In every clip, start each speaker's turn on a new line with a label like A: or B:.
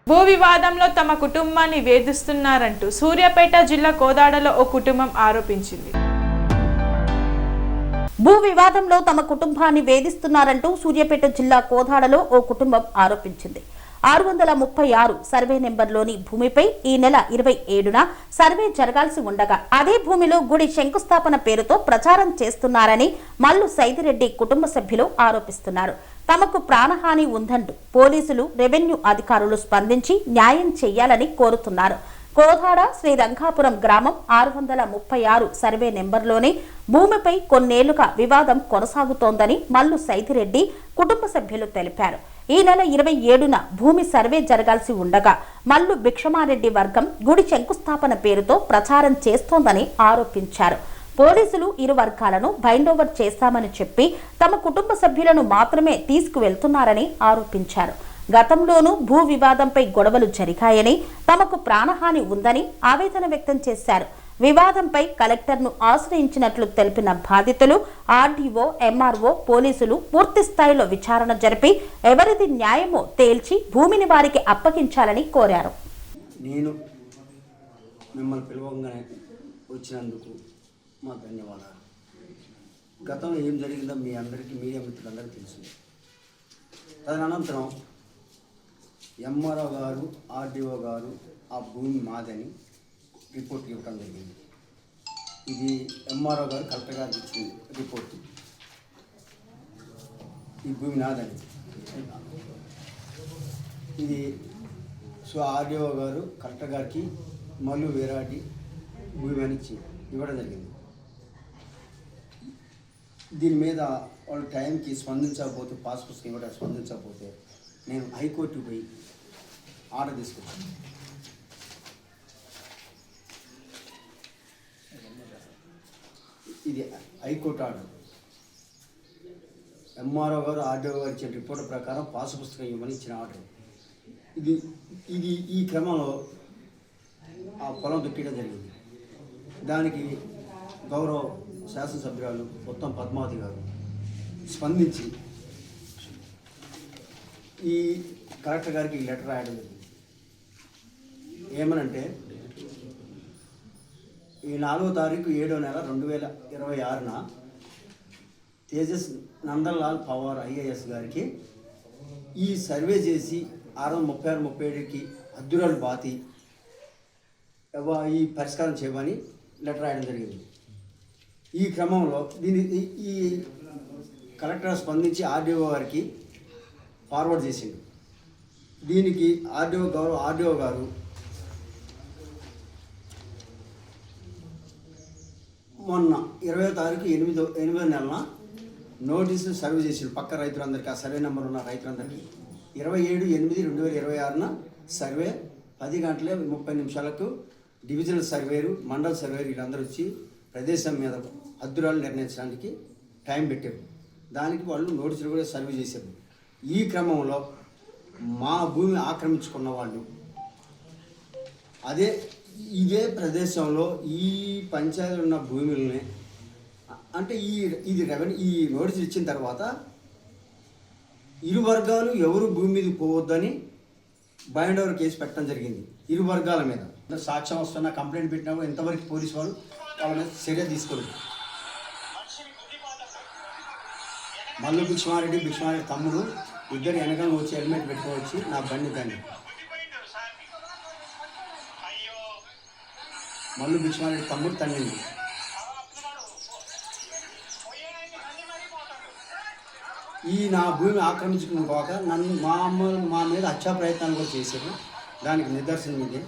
A: భూ వివాదంలో తమ కుటుంబాన్ని వేధిస్తున్నారంటూ సూర్యాపేట జిల్లా కోదాడలో ఓ కుటుంబం ఆరోపించింది.
B: భూ వివాదంలో తమ కుటుంబాన్ని వేధిస్తున్నారంటూ సూర్యాపేట జిల్లా కోదాడలో ఓ కుటుంబం ఆరోపించింది. 636 సర్వే నెంబర్లోని భూమిపై ఈ నెల 27న సర్వే జరగాల్సి ఉండగా అదే భూమిలో గుడి శంకుస్థాపన పేరుతో ప్రచారం చేస్తున్నారని మల్లు సైదిరెడ్డి కుటుంబ సభ్యులు ఆరోపిస్తున్నారు. తమకు ప్రాణహాని ఉందంటూ పోలీసులు, రెవెన్యూ అధికారులు స్పందించి న్యాయం చేయాలని కోరుతున్నారు. కోదాడ శ్రీరంగాపురం గ్రామం 636 సర్వే నెంబర్లోని భూమిపై కొన్నేళ్లుగా వివాదం కొనసాగుతోందని మల్లు సైదిరెడ్డి కుటుంబ సభ్యులు తెలిపారు. ఈ నెల 27న భూమి సర్వే జరగాల్సి ఉండగా మల్లు భిక్షమారెడ్డి వర్గం గుడి శంకుస్థాపన పేరుతో ప్రచారం చేస్తోందని ఆరోపించారు. పోలీసులు ఇరు వర్గాలను బైండోవర్ చేస్తామని చెప్పి తమ కుటుంబ సభ్యులను మాత్రమే తీసుకువెళ్తున్నారని ఆరోపించారు. గతంలోనూ భూ వివాదంపై గొడవలు జరిగాయని, తమకు ప్రాణహాని ఉందని ఆవేదన వ్యక్తం చేశారు. వివాదంపై కలెక్టర్ను ఆశ్రయించినట్లు తెలిపిన బాధితులు ఆర్డీఓ, ఎంఆర్ఓ, పోలీసులు పూర్తి స్థాయిలో విచారణ జరిపి ఎవరిది న్యాయమో తేల్చి భూమిని వారికి అప్పగించాలని కోరారు.
C: నేను మిమ్మల్ని పిలవంగానే వచ్చినందుకు మా ధన్యవాదాలు. గతంలో ఏం జరిగిందో మీ అందరికీ, మీడియా మిత్రులందరికీ తెలుసు. తదనంతరం ఎంఆర్ఓ గారు, ఆర్డీఓ గారు ఆ భూమి మాదని రిపోర్ట్ ఇవ్వడం జరిగింది. ఇది ఎంఆర్ఓ గారు కలెక్టర్ గారికి ఇచ్చిన రిపోర్ట్. ఈ భూమి నాదని ఇది సో ఆర్డీఓ గారు కలెక్టర్ గారికి మళ్ళీ వేరాటి భూమి అని ఇవ్వడం జరిగింది. దీని మీద వాళ్ళు టైంకి స్పందించకపోతే, పాస్ పుస్తకం ఇవ్వడానికి స్పందించకపోతే నేను హైకోర్టుకు పోయి ఆర్డర్ తీసుకొచ్చాను. ఇది హైకోర్టు ఆర్డర్. ఎంఆర్ఓ గారు, ఆర్డీఓ గారు ఇచ్చిన రిపోర్ట్ ప్రకారం పాస్ పుస్తకం ఇవ్వమని ఇచ్చిన ఆర్డర్. ఈ క్రమంలో ఆ పొలం దుక్కడం జరిగింది. దానికి గౌరవ శాసనసభ్యురాలు మొత్తం పద్మావతి గారు స్పందించి ఈ కలెక్టర్ గారికి లెటర్ రాయడం జరిగింది. ఏమనంటే ఈ 4వ తారీఖు 7వ నెల 2026న తేజస్ నందలాల్ పవార్ ఐఏఎస్ గారికి ఈ సర్వే చేసి 636-37కి హద్దురాలు బాతి ఈ పరిష్కారం చేయమని లెటర్ రాయడం జరిగింది. ఈ క్రమంలో ఈ కలెక్టర్ స్పందించి ఆర్డీఓ గారికి ఫార్వర్డ్ చేసిండు. దీనికి గౌరవ ఆర్డీఓ గారు మొన్న 20వ తారీఖు 8వ నెలన నోటీసు సర్వే చేసిండు పక్క రైతులందరికీ, ఆ సర్వే నెంబర్ ఉన్న రైతులందరికీ. 27/8/2026న సర్వే 10:30 డివిజనల్ సర్వేరు, మండల సర్వేరు వీళ్ళందరూ వచ్చి ప్రదేశం మీద హద్దురాలు నిర్ణయించడానికి టైం పెట్టారు. దానికి వాళ్ళు నోటీసులు కూడా సర్వే చేశారు. ఈ క్రమంలో మా భూమి ఆక్రమించుకున్న వాళ్ళు ఇదే ప్రదేశంలో ఈ పంచాయతీలో ఉన్న భూములని అంటే ఇది రెవెన్యూ ఈ నోటీసులు ఇచ్చిన తర్వాత ఇరు వర్గాలు ఎవరు భూమి మీద పోవద్దని బైండ్ ఓవర్ కేసు పెట్టడం జరిగింది. ఇరు వర్గాల మీద సాక్ష్యం వస్తున్న కంప్లైంట్ పెట్టినప్పుడు ఇంతవరకు పోలీసు వాళ్ళు వాళ్ళ మీద చర్య తీసుకోలేదు. మల్లు భిక్షమారెడ్డి తమ్ముడు ఇద్దరు వెనకంగా వచ్చి హెల్మెట్ పెట్టుకోవచ్చి నా బండి దాన్ని మల్లు భిక్షమారెడ్డి తమ్ముడు తండ్రి ఈ నా భూమి ఆక్రమించుకున్న కాక నన్ను మా మీద హత్యా ప్రయత్నాలు కూడా చేశారు. దానికి నిదర్శనం ఇది.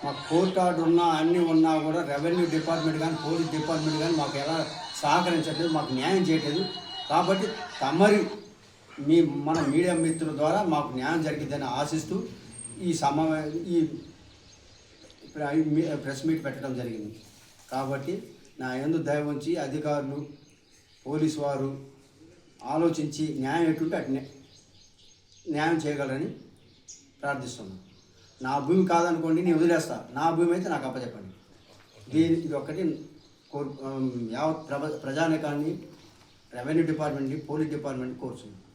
C: మాకు కోర్టు ఆర్డర్ ఉన్నా అన్నీ ఉన్నా కూడా రెవెన్యూ డిపార్ట్మెంట్ కానీ పోలీస్ డిపార్ట్మెంట్ కానీ మాకు ఎలా సహకరించట్లేదు, మాకు న్యాయం చేయట్లేదు. కాబట్టి మన మీడియా మిత్రుల ద్వారా మాకు న్యాయం జరిగిద్దని ఆశిస్తూ ఈ ప్రెస్ మీట్ పెట్టడం జరిగింది. కాబట్టి నా యందు దయ ఉంచి అధికారులు, పోలీసు వారు ఆలోచించి న్యాయం ఎటుంటే అటు న్యాయం చేయగలరని ప్రార్థిస్తున్నాను. నా భూమి కాదనుకోండి, నేను వదిలేస్తా. నా భూమి అయితే నాకు అప్పచెప్పండి. ఇది ఒక్కటి యావత్ ప్రజానికాన్ని, రెవెన్యూ డిపార్ట్మెంట్ని, పోలీస్ డిపార్ట్మెంట్ని కోరుచున్నాను.